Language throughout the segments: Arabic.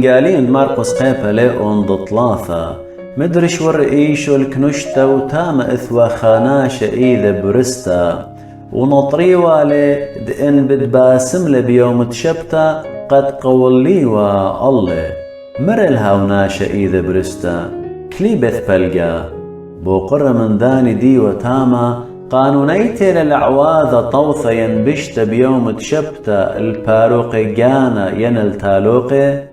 قالين مارقس قيبة ليئون ضطلاثة مدرش ورئيشو الكنشتا وتام إثوى خاناشة إذا برستا ونطريوا دئن بدباسم بيوم تشبتا قد قوليوا الله مرلها وناشة إذا برستا كليبث فلقا بوقر من داني دي وتاما قانونيتي للعواذة طوثة ينبشت بيوم تشبتا الباروق جانا ينل تالوقي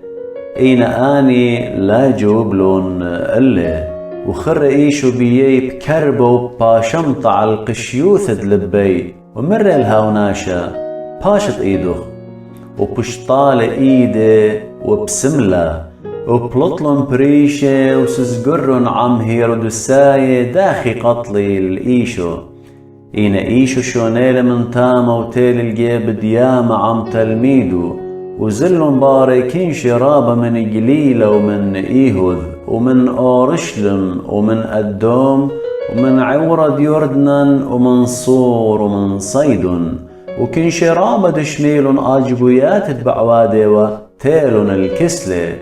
إين آني لا جوبلون اللي وخر إيشو بيي بكربو باشمط على القشيوث دلبي ومر الهاوناشا باشط إيدو وبشطال إيدي وبسملة وبلطلن بريشة وسزقرن عم هيرودساية داخي قتلي الإيشو إين إيشو شونيل من تاما وتيل الجيب دياما عم تلميدو وزلن باركين شرابة من قليلة ومن إيهوذ ومن أورشلم ومن أدوم ومن عورد يردنن ومن صور ومن صيدن وكن شرابة دشميل آجبويات بعوادة تيلن الكسلة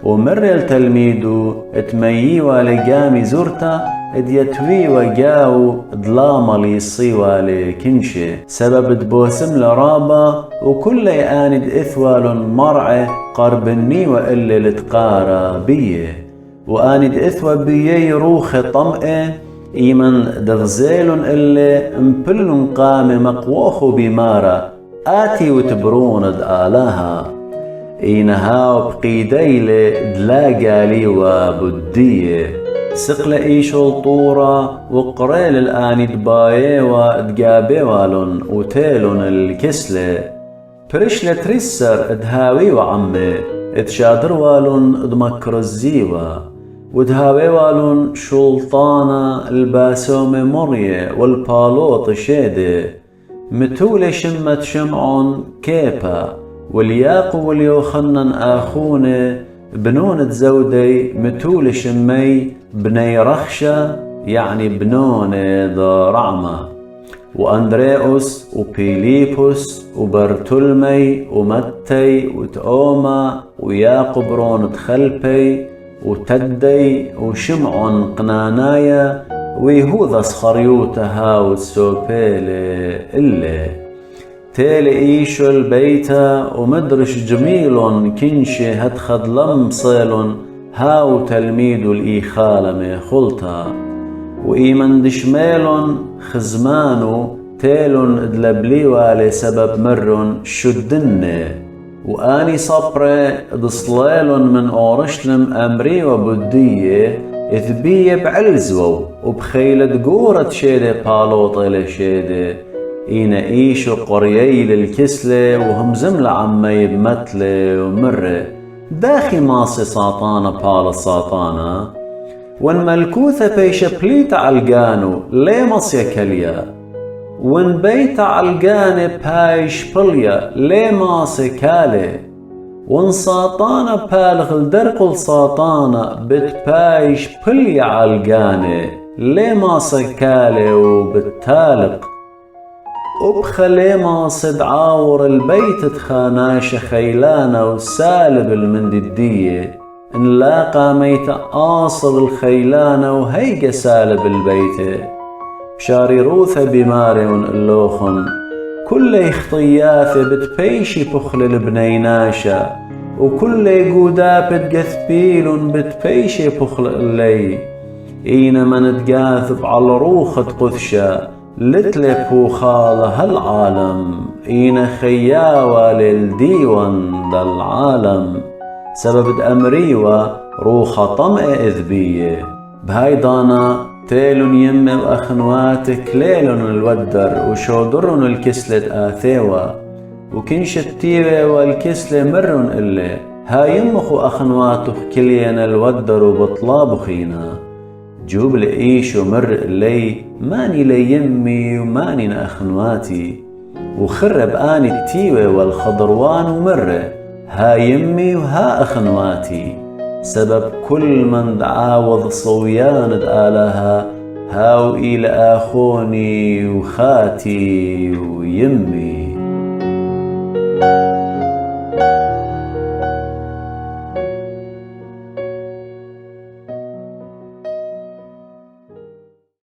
ومر التلميدو اتمييوا لقامي زرتا اديتوي وجاو ظلام ليصيوا لكنشي سبب دبوسم لرابا وكل آند إثوال مرعي قربني وإلا لتقارا بيه وآند إثوى بيه روخ طمئ إيمن دغزيل إلا مبلن قام مقوخ بمارا آتي وتبرون دآلاها إينها بقيديل دلاقالي وبدية سقل إيشو طورة وقريل الآن دباية ودقابي والون وتيلون الكسلة برشلة تريسر ادهاوي وعمي اتشادر والون دمكر الزيوة ودهاوي والون شلطانة الباسوم مرية والبالوط شيدة متولي شمت شمعون كيبا والياق واليوخنن آخونه بنون تزودي متول شمي بني رخشة يعني بنون ضرعمة وأندريوس وبيليبوس وبرتولمي ومتي وتوما وياقبرون تخلبي وتدي وشمعون قنانايا ويهوذا سخريوتها والسوبيل اللي تيل إيشو البيتا ومدرش جميل كنشي هتخد لمصيل هاو تلميد الإيخال خلطا وإيمن دشميل خزمانو تيل ادلبليوا لسبب مرن شدن وآني صبر دصليل من أورشلم أمري وبدية إثبية بعلزو وبخيلة قورة شيدة بالوطة لشيدة إين إيشو قريي للكسلة وهم زملة عمي بمتلة ومرة داخي ماصي ساطانة بالا ساطانة وان ملكوثة بيش بليت عالقانو ليه مصيا كليا وان بيت عالقاني بايش بليا ليه ماصي كالي وان ساطانة بالغ الدرقل ساطانة بت بايش بليا عالقاني ليه ماصي كالي وبالتالق وبخلي ماصد عاور البيت تخاناش خيلانة وسالب المنددية نلاقى ميت آصر الخيلانة وهيق سالب البيت بشاري روثة بماري اللوخن كل خطياثة بتبيشي بخل البنيناشة وكل قودة بتقثبيل بتبيشي بخل اللي إين من تقاثب على روخة قثشة لتلف وخالة هالعالم إين خياوة للديوان دالعالم سبب أمريوة روخة طمئ إذبية بهاي دانا تيلون يمي وأخنواتك ليلون الودر وشودرون الكسلة آثيوة وكنش التيوة والكسلة مرون إلي هاي يمخو أخنواتك كليان الودر وبطلاب خينا جوب لإيش ومر إلي ماني ليمي وماني نأخنواتي وخرب آني التيوة والخضروان ومره ها يمي وها أخنواتي سبب كل من دعاوض صويان دآلها هاو إلى آخوني وخاتي ويمي